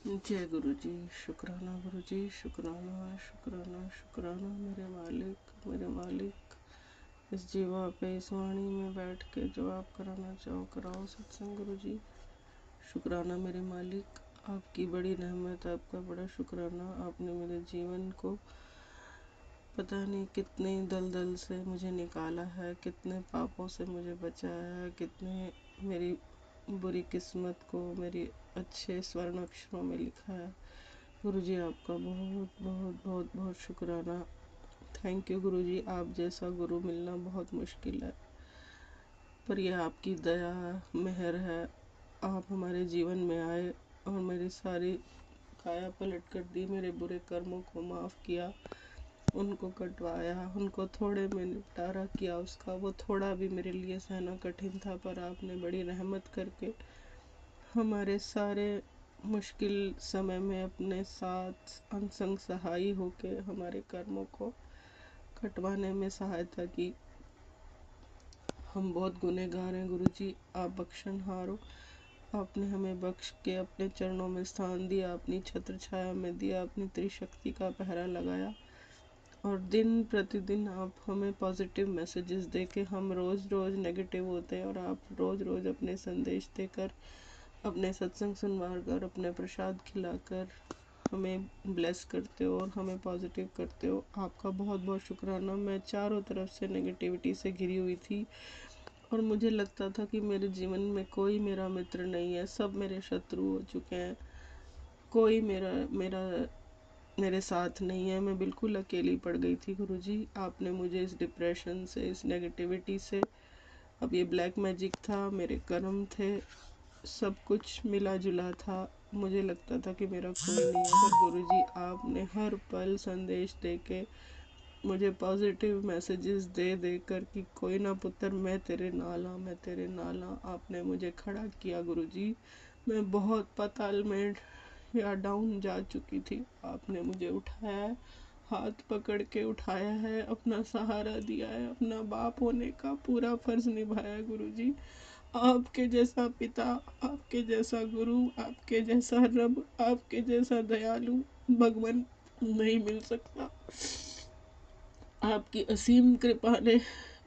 जय गुरुजी, शुक्राना गुरुजी, शुक्राना शुक्राना शुक्राना। मेरे मालिक, मेरे मालिक, इस जीवा पे इस वाणी में बैठ के जो आप कराना चाहो कराओ सत्संग गुरुजी। शुक्राना मेरे मालिक, आपकी बड़ी रहमत, आपका बड़ा शुक्राना। आपने मेरे जीवन को पता नहीं कितने दलदल से मुझे निकाला है, कितने पापों से मुझे बचाया है, कितने मेरी बुरी किस्मत को मेरी अच्छे स्वर्ण अक्षरों में लिखा है। गुरुजी आपका बहुत बहुत बहुत बहुत शुक्राना। थैंक यू गुरुजी, आप जैसा गुरु मिलना बहुत मुश्किल है, पर यह आपकी दया मेहर है। आप हमारे जीवन में आए और मेरी सारी काया पलट कर दी, मेरे बुरे कर्मों को माफ़ किया, उनको कटवाया, उनको थोड़े में निपटारा किया उसका। वो थोड़ा भी मेरे लिए सहना कठिन था, पर आपने बड़ी रहमत करके हमारे सारे मुश्किल समय में अपने साथ अनसंग सहाय होके हमारे कर्मों को कटवाने में सहायता की। हम बहुत गुनहगार हैं गुरुजी, आप बख्शनहार हो। आपने हमें बख्श के अपने चरणों में स्थान दिया, अपनी छत्र छाया में दिया, अपनी त्रिशक्ति का पहरा लगाया, और दिन प्रतिदिन आप हमें पॉजिटिव मैसेजेस दे के, हम रोज़ रोज़ नेगेटिव होते हैं और आप रोज़ रोज़ अपने संदेश देकर, अपने सत्संग सुनवा कर, अपने प्रसाद खिलाकर हमें ब्लेस करते हो और हमें पॉजिटिव करते हो। आपका बहुत बहुत शुक्राना। मैं चारों तरफ से नेगेटिविटी से घिरी हुई थी और मुझे लगता था कि मेरे जीवन में कोई मेरा मित्र नहीं है, सब मेरे शत्रु हो चुके हैं, कोई मेरा मेरा मेरे साथ नहीं है। मैं बिल्कुल अकेली पड़ गई थी गुरुजी। आपने मुझे इस डिप्रेशन से, इस नेगेटिविटी से, अब ये ब्लैक मैजिक था, मेरे कर्म थे, सब कुछ मिला जुला था। मुझे लगता था कि मेरा कोई नहीं है, पर गुरुजी आपने हर पल संदेश दे के मुझे पॉजिटिव मैसेजेस दे दे कर कि कोई ना पुत्र, मैं तेरे नाला, मैं तेरे नाला, आपने मुझे खड़ा किया गुरुजी। मैं बहुत पाताल में या डाउन जा चुकी थी, आपने मुझे उठाया है, हाथ पकड़ के उठाया है, अपना सहारा दिया है, अपना बाप होने का पूरा फर्ज निभाया है गुरुजी। आपके जैसा पिता, आपके जैसा गुरु, आपके जैसा रब, आपके जैसा दयालु भगवान नहीं मिल सकता। आपकी असीम कृपा ने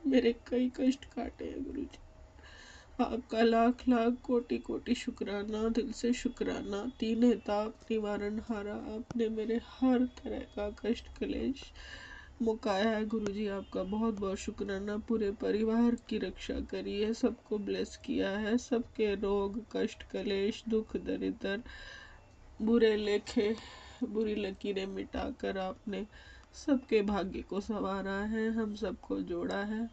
मेरे कई कष्ट काटे हैं गुरुजी। आपका लाख लाख कोटि कोटि शुक्राना, दिल से शुक्राना। तीन ताप निवारण हारा, आपने मेरे हर तरह का कष्ट कलेश मुकाया है गुरुजी। आपका बहुत बहुत शुक्राना। पूरे परिवार की रक्षा करी है, सबको ब्लेस किया है, सबके रोग कष्ट कलेश दुख दरिद्र बुरे लेखे बुरी लकीरें मिटाकर आपने सबके भाग्य को संवारा है, हम सबको जोड़ा है।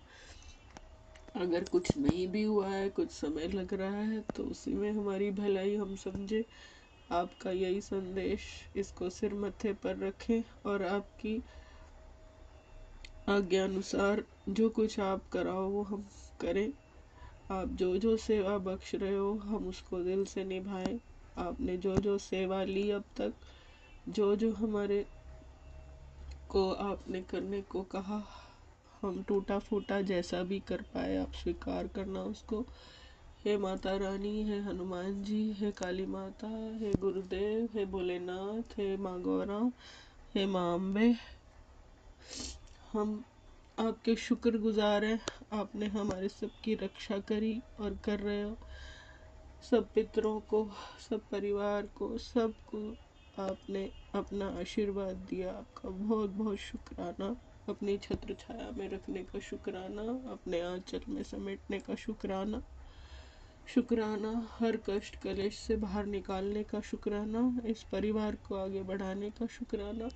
अगर कुछ नहीं भी हुआ है, कुछ समय लग रहा है, तो उसी में हमारी भलाई हम समझे। आपका यही संदेश, इसको सिर मत्थे पर रखें और आपकी आज्ञा अनुसार जो कुछ आप कराओ वो हम करें। आप जो जो सेवा बख्श रहे हो, हम उसको दिल से निभाएं। आपने जो जो सेवा ली अब तक, जो जो हमारे को आपने करने को कहा, हम टूटा फूटा जैसा भी कर पाए, आप स्वीकार करना उसको। हे माता रानी, हे हनुमान जी, हे काली माता, हे गुरुदेव, हे भोलेनाथ, हे माँ गौरा, हे माँ अम्बे, हम आपके शुक्रगुजार हैं। आपने हमारे सबकी रक्षा करी और कर रहे हो। सब पितरों को, सब परिवार को, सबको आपने अपना आशीर्वाद दिया। आपका बहुत बहुत शुक्राना। अपनी छत्र छाया में रखने का शुक्राना, अपने आंचल में समेटने का शुक्राना। शुक्राना हर कष्ट कलेश से बाहर निकालने का शुक्राना, इस परिवार को आगे बढ़ाने का शुक्राना,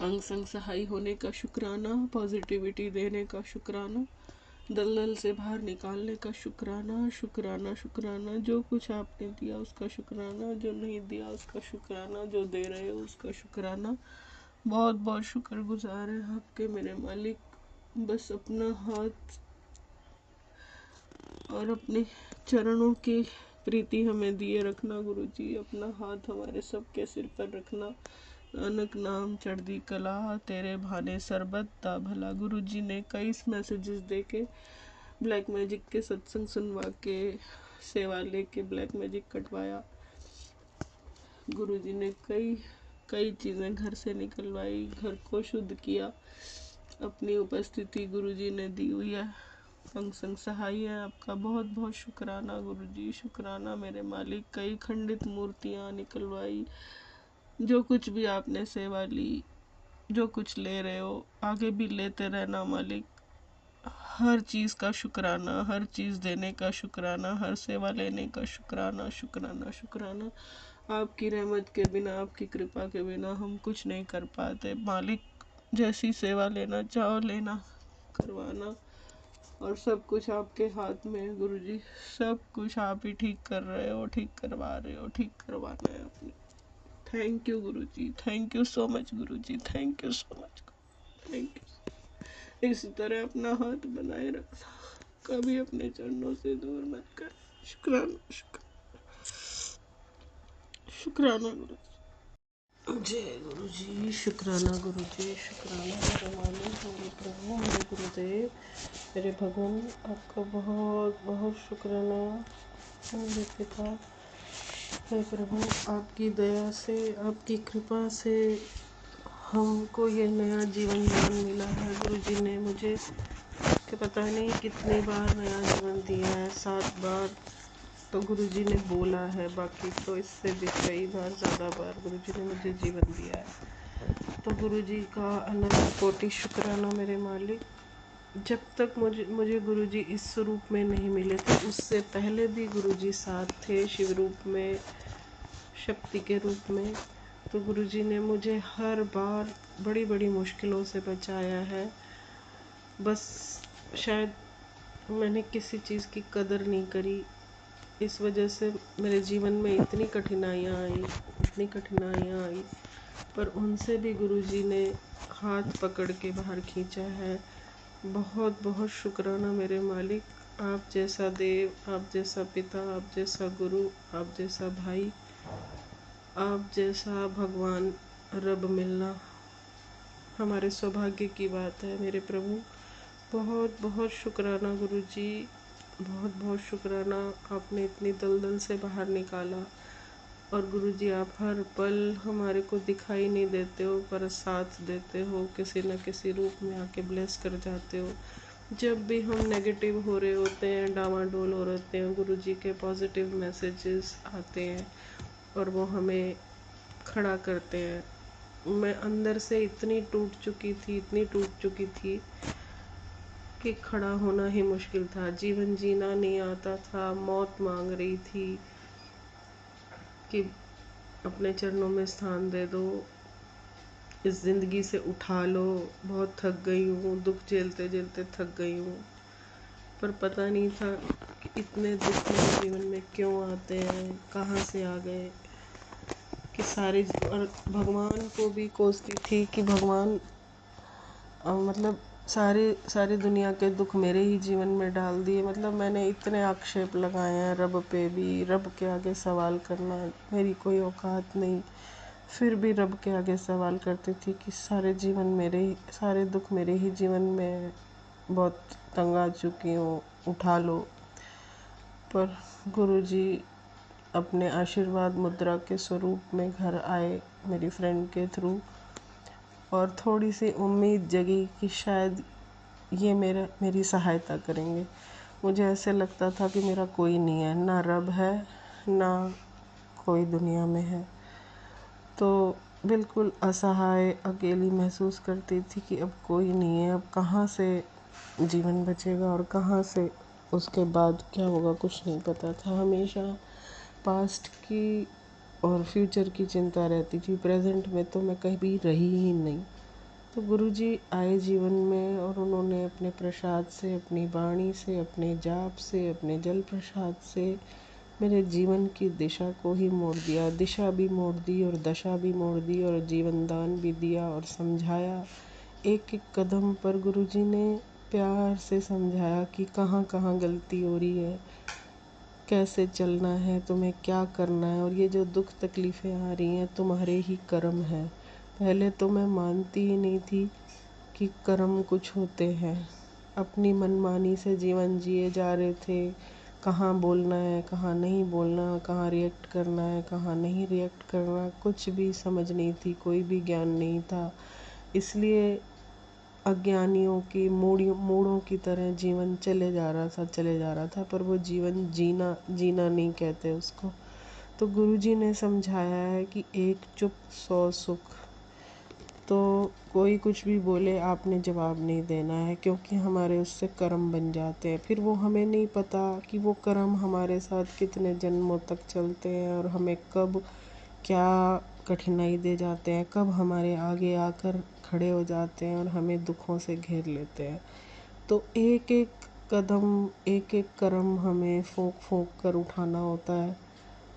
अंग संग सहाय होने का शुक्राना, पॉजिटिविटी देने का शुक्राना, दलदल से बाहर निकालने का शुक्राना। शुक्राना शुक्राना, जो कुछ आपने दिया उसका शुक्राना, जो नहीं दिया उसका शुक्राना, जो दे रहे हो उसका शुक्राना। बहुत बहुत शुक्रगुजार है आपके मेरे मालिक। बस अपना हाथ और अपने चरणों की प्रीति हमें दिए रखना गुरुजी। अपना हाथ हमारे सबके सिर पर रखना। नानक नाम चढ़दी कला, तेरे भाने सरबत दा भला। गुरुजी ने कई मैसेजेस दे के, ब्लैक मैजिक के सत्संग सुनवा के, सेवा लेके ब्लैक मैजिक कटवाया। गुरुजी ने कई कई चीज़ें घर से निकलवाई, घर को शुद्ध किया। अपनी उपस्थिति गुरुजी ने दी हुई है, अंग संग सहाय है। आपका बहुत बहुत शुक्राना गुरुजी, शुक्राना मेरे मालिक। कई खंडित मूर्तियाँ निकलवाई, जो कुछ भी आपने सेवा ली, जो कुछ ले रहे हो आगे भी लेते रहना मालिक। हर चीज़ का शुक्राना, हर चीज़ देने का शुक्राना, हर सेवा लेने का शुक्राना, शुक्राना शुक्राना। आपकी रहमत के बिना, आपकी कृपा के बिना हम कुछ नहीं कर पाते। मालिक, जैसी सेवा लेना चाहो लेना, करवाना, और सब कुछ आपके हाथ में है गुरुजी। सब कुछ आप ही ठीक कर रहे हो, ठीक करवा रहे हो, ठीक करवाना है अपने। Thank you Guruji, thank you so much Guruji, thank you so much, thank you. इसी तरह अपना हाथ बनाए रखना, कभी अपने चरणों से दूर मत कर। शुक्राना, शुक्राना गुरु। जय गुरु जी, शुक्राना गुरु जी, शुक्राना मेरे मालिक, मेरे प्रभु, मेरे गुरुदेव, मेरे भगवान, आपका बहुत बहुत शुक्राना। मेरे पिता, हे प्रभु, आपकी दया से, आपकी कृपा से हमको ये नया जीवन दान मिला है। गुरु जी ने मुझे कि पता नहीं कितनी बार नया जीवन दिया है, 7 बार तो गुरु जी ने बोला है, बाकी तो इससे भी कई बार, ज़्यादा बार गुरु जी ने मुझे जीवन दिया है। तो गुरु जी का अनंत कोटि शुक्राना मेरे मालिक। जब तक मुझे गुरु जी इस रूप में नहीं मिले थे, उससे पहले भी गुरु जी साथ थे, शिव रूप में, शक्ति के रूप में। तो गुरु जी ने मुझे हर बार बड़ी बड़ी मुश्किलों से बचाया है। बस शायद मैंने किसी चीज़ की कदर नहीं करी, इस वजह से मेरे जीवन में इतनी कठिनाइयाँ आई, इतनी कठिनाइयाँ आई, पर उनसे भी गुरुजी ने हाथ पकड़ के बाहर खींचा है। बहुत बहुत शुक्राना मेरे मालिक। आप जैसा देव, आप जैसा पिता, आप जैसा गुरु, आप जैसा भाई, आप जैसा भगवान, रब मिलना हमारे सौभाग्य की बात है मेरे प्रभु। बहुत बहुत शुक्राना गुरुजी, बहुत बहुत शुक्राना। आपने इतनी दलदल से बाहर निकाला, और गुरुजी आप हर पल हमारे को दिखाई नहीं देते हो, पर साथ देते हो, किसी न किसी रूप में आके ब्लेस कर जाते हो। जब भी हम नेगेटिव हो रहे होते हैं, डामाडोल हो रहे होते हैं, गुरुजी के पॉजिटिव मैसेजेस आते हैं और वो हमें खड़ा करते हैं। मैं अंदर से इतनी टूट चुकी थी, इतनी टूट चुकी थी कि खड़ा होना ही मुश्किल था, जीवन जीना नहीं आता था, मौत मांग रही थी कि अपने चरणों में स्थान दे दो, इस ज़िंदगी से उठा लो, बहुत थक गई हूँ, दुख झेलते झेलते थक गई हूँ। पर पता नहीं था कि इतने दुख मेरे जीवन में क्यों आते हैं, कहाँ से आ गए, कि सारे, और भगवान को भी कोसती थी कि भगवान मतलब सारी दुनिया के दुख मेरे ही जीवन में डाल दिए। मतलब मैंने इतने आक्षेप लगाए हैं रब पे भी, रब के आगे सवाल करना मेरी कोई औकात नहीं, फिर भी रब के आगे सवाल करती थी कि सारे दुख मेरे ही जीवन में, बहुत तंग आ चुकी हूँ, उठा लो। पर गुरुजी अपने आशीर्वाद मुद्रा के स्वरूप में घर आए मेरी फ्रेंड के थ्रू, और थोड़ी सी उम्मीद जगी कि शायद ये मेरी सहायता करेंगे। मुझे ऐसे लगता था कि मेरा कोई नहीं है, ना रब है, ना कोई दुनिया में है। तो बिल्कुल असहाय, अकेली महसूस करती थी कि अब कोई नहीं है, अब कहाँ से जीवन बचेगा और कहाँ से उसके बाद क्या होगा, कुछ नहीं पता था। हमेशा पास्ट की और फ्यूचर की चिंता रहती थी, प्रेजेंट में तो मैं कभी रही ही नहीं। तो गुरुजी आए जीवन में, और उन्होंने अपने प्रसाद से, अपनी वाणी से, अपने जाप से, अपने जल प्रसाद से मेरे जीवन की दिशा को ही मोड़ दिया। दिशा भी मोड़ दी और दशा भी मोड़ दी, और जीवन दान भी दिया और समझाया। एक एक कदम पर गुरुजी ने प्यार से समझाया कि कहाँ कहाँ गलती हो रही है, कैसे चलना है, तुम्हें क्या करना है, और ये जो दुख तकलीफ़ें आ रही हैं तुम्हारे ही कर्म हैं। पहले तो मैं मानती ही नहीं थी कि कर्म कुछ होते हैं। अपनी मनमानी से जीवन जिए जा रहे थे, कहाँ बोलना है, कहाँ नहीं बोलना, कहाँ रिएक्ट करना है, कहाँ नहीं रिएक्ट करना, कुछ भी समझ नहीं थी, कोई भी ज्ञान नहीं था। इसलिए अज्ञानियों की मूढ़ों की तरह जीवन चले जा रहा था, पर वो जीवन जीना नहीं कहते उसको। तो गुरुजी ने समझाया है कि एक चुप 100 सुख। तो कोई कुछ भी बोले आपने जवाब नहीं देना है, क्योंकि हमारे उससे कर्म बन जाते हैं। फिर वो हमें नहीं पता कि वो कर्म हमारे साथ कितने जन्मों तक चलते हैं और हमें कब क्या कठिनाई दे जाते हैं, कब हमारे आगे आकर खड़े हो जाते हैं और हमें दुखों से घेर लेते हैं। तो एक एक कदम, एक एक कर्म हमें फूंक फूंक कर उठाना होता है।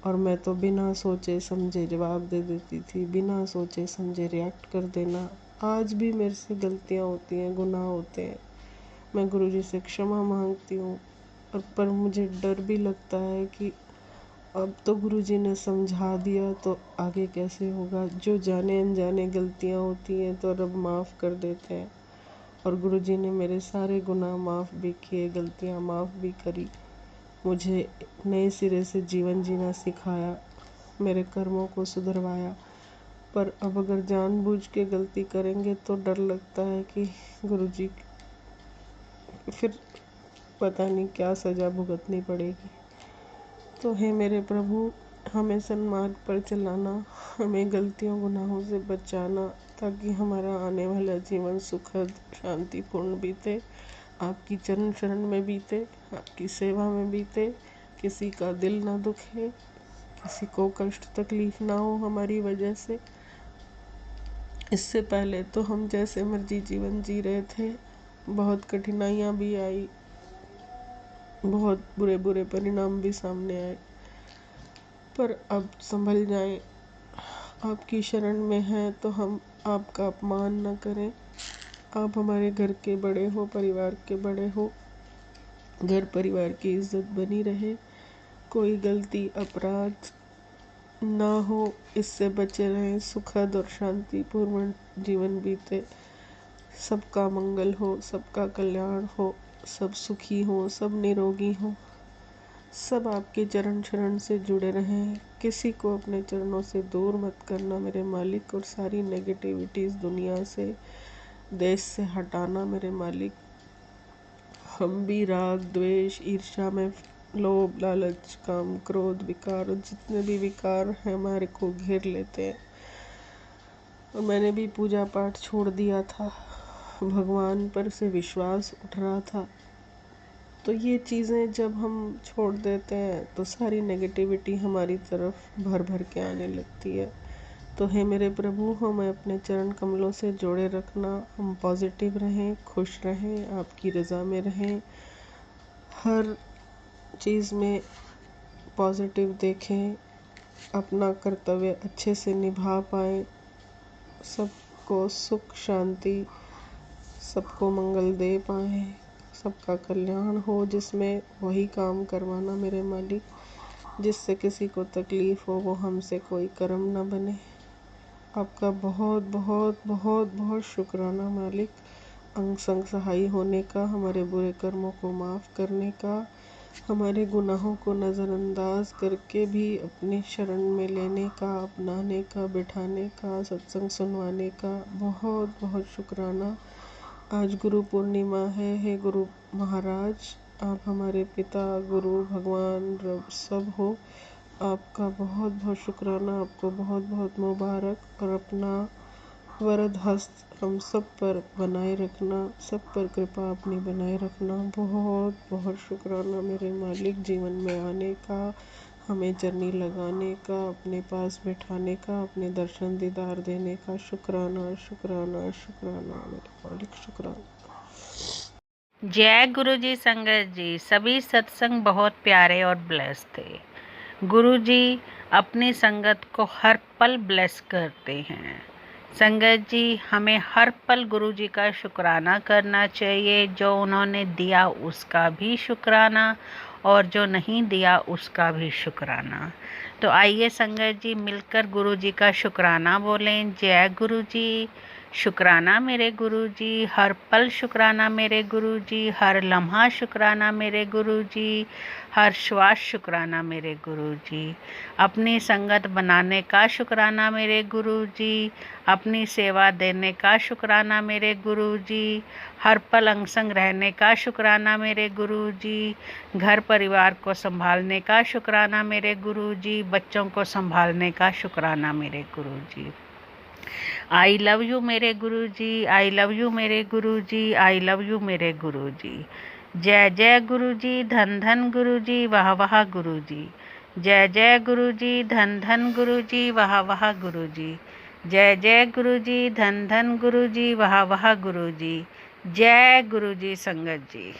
और मैं तो बिना सोचे समझे जवाब दे देती थी, बिना सोचे समझे रिएक्ट कर देना। आज भी मेरे से गलतियाँ होती हैं, गुनाह होते हैं, मैं गुरुजी से क्षमा मांगती हूँ। और पर मुझे डर भी लगता है कि अब तो गुरुजी ने समझा दिया तो आगे कैसे होगा। जो जाने अनजाने गलतियाँ होती हैं तो रब माफ़ कर देते हैं, और गुरुजी ने मेरे सारे गुनाह माफ़ भी किए, गलतियाँ माफ़ भी करी, मुझे नए सिरे से जीवन जीना सिखाया, मेरे कर्मों को सुधरवाया। पर अब अगर जानबूझ के गलती करेंगे तो डर लगता है कि गुरुजी फिर पता नहीं क्या सज़ा भुगतनी पड़ेगी। तो हे मेरे प्रभु, हमें सन्मार्ग पर चलाना, हमें गलतियों गुनाहों से बचाना, ताकि हमारा आने वाला जीवन सुखद शांतिपूर्ण बीते, आपकी चरण शरण में बीते, आपकी सेवा में बीते, किसी का दिल ना दुखे, किसी को कष्ट तकलीफ ना हो हमारी वजह से। इससे पहले तो हम जैसे मर्जी जीवन जी रहे थे, बहुत कठिनाइयाँ भी आई, बहुत बुरे बुरे परिणाम भी सामने आए, पर अब संभल जाएं। आपकी शरण में हैं तो हम आपका अपमान न करें। आप हमारे घर के बड़े हो, परिवार के बड़े हो, घर परिवार की इज्जत बनी रहे, कोई गलती अपराध ना हो, इससे बचे रहें, सुखद और शांतिपूर्ण जीवन बीते, सबका मंगल हो, सबका कल्याण हो, सब सुखी हो, सब निरोगी हो, सब आपके चरण शरण से जुड़े रहें। किसी को अपने चरणों से दूर मत करना मेरे मालिक, और सारी नेगेटिविटीज़ दुनिया से, देश से हटाना मेरे मालिक। हम भी राग द्वेष ईर्ष्या में, लोभ लालच काम क्रोध विकार, जितने भी विकार हैं हमारे को घेर लेते हैं। और मैंने भी पूजा पाठ छोड़ दिया था, भगवान पर से विश्वास उठ रहा था। तो ये चीज़ें जब हम छोड़ देते हैं तो सारी नेगेटिविटी हमारी तरफ भर भर के आने लगती है। तो हे मेरे प्रभु, हमें अपने चरण कमलों से जोड़े रखना, हम पॉजिटिव रहें, खुश रहें, आपकी रज़ा में रहें, हर चीज़ में पॉजिटिव देखें, अपना कर्तव्य अच्छे से निभा पाएँ, सबको सुख शांति, सबको मंगल दे पाएँ, सबका कल्याण हो, जिसमें वही काम करवाना मेरे मालिक, जिससे किसी को तकलीफ़ हो वो हमसे कोई कर्म न बने। आपका बहुत बहुत बहुत बहुत शुक्राना मालिक, अंग संग सहाय होने का, हमारे बुरे कर्मों को माफ़ करने का, हमारे गुनाहों को नज़रअंदाज करके भी अपनी शरण में लेने का, अपनाने का, बिठाने का, सत्संग सुनवाने का बहुत बहुत शुक्राना। आज गुरु पूर्णिमा है। हे गुरु महाराज, आप हमारे पिता, गुरु, भगवान, रब सब हो। आपका बहुत बहुत शुक्राना, आपको बहुत बहुत मुबारक, और अपना वरद हस्त हम सब पर बनाए रखना, सब पर कृपा अपनी बनाए रखना। बहुत बहुत शुक्राना मेरे मालिक, जीवन में आने का, हमें चरनी लगाने का, अपने पास बिठाने का, अपने दर्शन दीदार देने का। शुक्राना शुक्राना शुक्राना मेरे मालिक, शुक्राना। जय गुरु जी। संगत जी, सभी सत्संग बहुत प्यारे और ब्लेस थे। गुरु जी अपनी संगत को हर पल ब्लेस करते हैं। संगत जी, हमें हर पल गुरु जी का शुक्राना करना चाहिए। जो उन्होंने दिया उसका भी शुक्राना, और जो नहीं दिया उसका भी शुक्राना। तो आइए संगत जी मिलकर गुरु जी का शुक्राना बोलें। जय गुरु जी। शुक्राना मेरे गुरु जी, हर पल शुक्राना मेरे गुरु जी, हर लम्हा शुक्राना मेरे गुरु जी, हर श्वास शुक्राना मेरे गुरु जी। अपनी संगत बनाने का शुक्राना मेरे गुरु जी, अपनी सेवा देने का शुक्राना मेरे गुरु जी, हर पल अंग संग रहने का शुक्राना मेरे गुरु जी, घर परिवार को संभालने का शुक्राना मेरे गुरु जी, बच्चों को संभालने का शुक्राना मेरे गुरु जी। आई लव यू मेरे गुरु जी, आई लव यू मेरे गुरु जी, आई लव यू मेरे गुरु जी। जय जय गुरु जी, धन धन गुरु जी, वाह वाह गुरु जी। जय जय गुरु जी, धन धन गुरु जी, वाह वाह गुरु जी। जय जय गुरु जी, धन धन गुरु जी, वाह वाह गुरु जी। जय गुरु जी संगत जी।